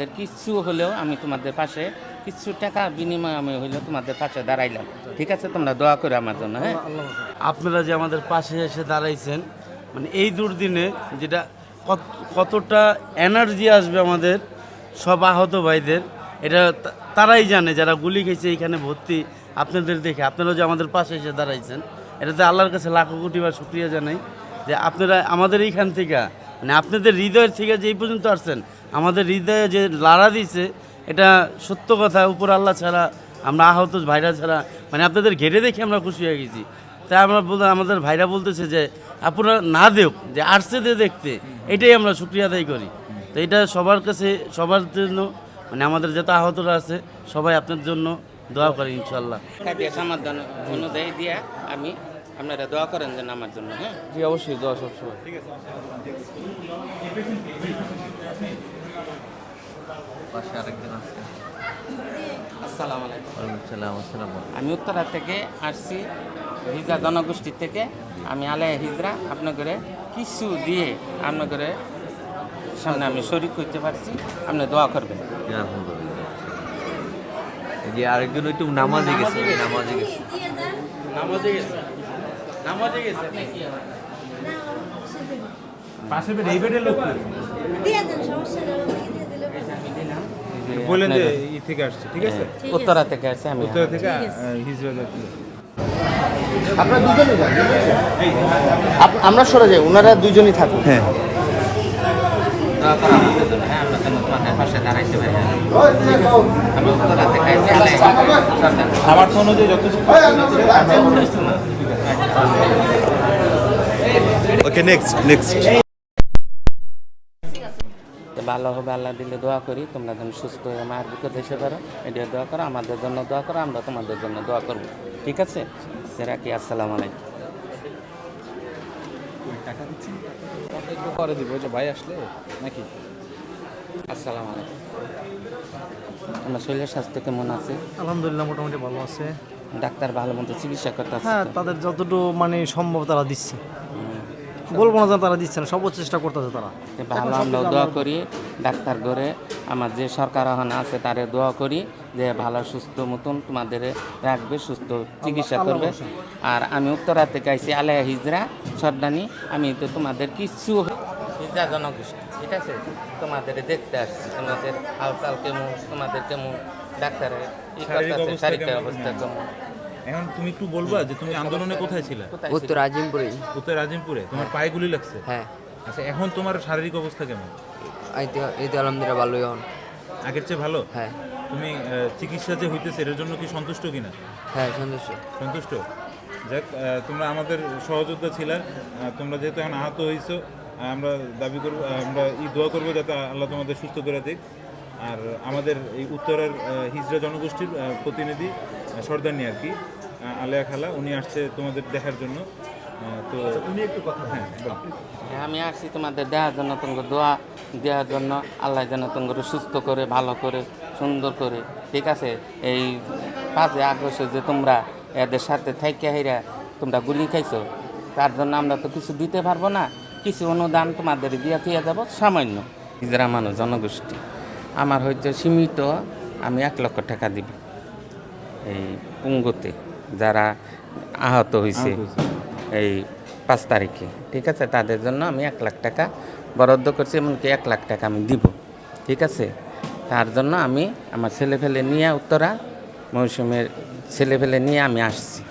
তোমাদের কিচ্ছু হলেও আমি তোমাদের পাশে কিছু টাকা বিনিময়ে আমি হইলেও তোমাদের পাশে দাঁড়াইলাম। ঠিক আছে, তোমরা দোয়া করো আমার জন্য। হ্যাঁ, আপনারা যে আমাদের পাশে এসে দাঁড়াইছেন, মানে এই দুর্দিনে যেটা কতটা এনার্জি আসবে আমাদের সব আহত ভাইদের, এটা তারাই জানে যারা গুলি খেয়েছে এইখানে ভর্তি। আপনাদের দেখে আপনারা যে আমাদের পাশে এসে দাঁড়াইছেন, এটাতে আল্লাহর কাছে লাখো কোটি বার শুক্রিয়া জানাই যে আপনারা আমাদের এইখান থেকে, মানে আপনাদের হৃদয়ের থেকে যে এই পর্যন্ত আসছেন, আমাদের হৃদয়ে যে লাড়া দিছে, এটা সত্য কথা। উপর আল্লাহ ছাড়া, আমরা আহত ভাইরা ছাড়া, মানে আপনাদের ঘেরে দেখে আমরা খুশি হয়ে গেছি। তাই আমরা আমাদের ভাইরা বলতেছে যে আপনারা না দেখ, যে আসছে দিয়ে দেখতে, এটাই আমরা শুক্রিয়া আদায় করি। তো এটা সবার কাছে, সবার জন্য, মানে আমাদের যত আহতরা আছে সবাই আপনার জন্য দোয়া করি ইনশাল্লাহ। সমাধান অনুযায়ী দিয়ে আমি আপনারা দোয়া করেন যেন আমার জন্য। হ্যাঁ, জি অবশ্যই, দোয়া সবসময়। পাশে আরেকজন আছে। আসসালামু আলাইকুম। আসসালাম। আমি উত্তরা থেকে আসছি, হিজরা জনগোষ্ঠীর থেকে। আমি আলেয়া হিজরা আপনাদের কিছু দিয়ে আপনাদের সামনে আমি শরীক করতে পারছি, আপনি দোয়া করবেন। আলহামদুলিল্লাহ। এই যে আরেকজন একটু নামাজে গেছে। পাশে বেড, এই বেডের লোক দিয়ে দেন, সমস্যা নেই, দিয়ে দিলে বললেন যে ই থেকে আসছে, ঠিক আছে? উত্তরা থেকে আসছি আমি। উত্তরা থেকে হিজরা যাচ্ছি। আপনারা দুজনই যান, আমরা সরে যাই, ওনারা দুজনই থাকুন। হ্যাঁ, দোয়া করা আমাদের জন্য। হ্যাঁ, আমরা যেন তোমাদের পাশে দাঁড়াইতে পারি। আমি উত্তরা থেকে আসছি, আলেয়া সরকার। আমার তো অনুযায়ী যত ওকে, নেক্সট। তো ভালো হবে, আল্লাহ দিলে দোয়া করি তোমরা যেন সুস্থ হয়ে মায়ের বুকে দেশে পারো। এটা দোয়া করো, আমাদের জন্য দোয়া করো, আমরা তোমাদের জন্য দোয়া করবো। ঠিক আছে, সেরা কি? আসসালামু আলাইকুম। একটু পরে দিব, যে ভাই আসলে নাকি। আসসালামু আলাইকুম। আমার শরীরের স্বাস্থ্য কেমন আছে? আলহামদুলিল্লাহ, মোটামুটি ভালো আছে। ডাক্তার ভালো মতো চিকিৎসা করতে আছে? হ্যাঁ, তাদের যতটুকু মানে সম্ভব তারা দিচ্ছে, বলবো না যে তারা দিচ্ছে না, সব চেষ্টা করতেছে তারা। ভালো, আমরাও দোয়া করি ডাক্তার ঘরে আমার যে সরকার ওখানে আছে তারে দোয়া করি যে ভালো সুস্থ মতন তোমাদের রাখবে, সুস্থ চিকিৎসা করবে। আর আমি উত্তরা থেকে আইছি, আলেয়া হিজরা সর্দানি। আমি তো তোমাদের কিছু হিজরা জনগোষ্ঠী, ঠিক আছে, তোমাদের দেখতে আসছি, তোমাদের হালচাল কেমন, তোমাদের কেমন, ডাক্তারের শারীরিক অবস্থা কেমন। এখন তুমি একটু বলবা যে তুমি আন্দোলনে কোথায় ছিলে? উত্তর আজিমপুরে। উত্তর আজিমপুরে। তোমার পায়ে গুলি লাগছে? হ্যাঁ। আচ্ছা, এখন তোমার শারীরিক অবস্থা কেমন? এই তো আলহামদুলিল্লাহ ভালোই এখন। আগের চেয়ে ভালো? হ্যাঁ। তুমি চিকিৎসা যে হইতেছে এর জন্য কি সন্তুষ্ট কিনা? হ্যাঁ, সন্তুষ্ট। যাক, তোমরা আমাদের সহযোদ্ধা ছিলা। তোমরা যেহেতু এখন আহত হয়েছো, আমরা দাবি করব, আমরা দোয়া করবো যাতে আল্লাহ তোমাদের সুস্থ করে দিক। আর আমাদের এই উত্তরের হিজরা জনগোষ্ঠীর প্রতিনিধি সর্দারনি আর কি, আলেয়া খালা, উনি আসছে তোমাদের দেখার জন্য। তো উনি একটু কথা। হ্যাঁ, আমি আসছি তোমাদের দেওয়ার জন্য, তোমাকে দোয়া দেওয়ার জন্য। আল্লাহ যেন তোমাকে সুস্থ করে, ভালো করে, সুন্দর করে। ঠিক আছে, এই 5 আগস্টে যে তোমরা এদের সাথে থাইকে হেরা তোমরা গুলি খাইছো, তার জন্য আমরা তো কিছু দিতে পারবো না, কিছু অনুদান তোমাদের দিয়ে দিয়ে যাবো সামান্য। হিজরা মানুষ জনগোষ্ঠী আমার হয়তো সীমিত, আমি 1 লক্ষ টাকা দিব এই পুঙ্গুতে যারা আহত হয়েছে এই 5 তারিখে। ঠিক আছে, তাদের জন্য আমি 1 লাখ টাকা বরাদ্দ করছি, এমনকি 1 লাখ টাকা আমি দিব। ঠিক আছে, তার জন্য আমি আমার ছেলেফেলে নিয়ে, উত্তরা মৌসুমের ছেলেফেলে নিয়ে আমি আসছি।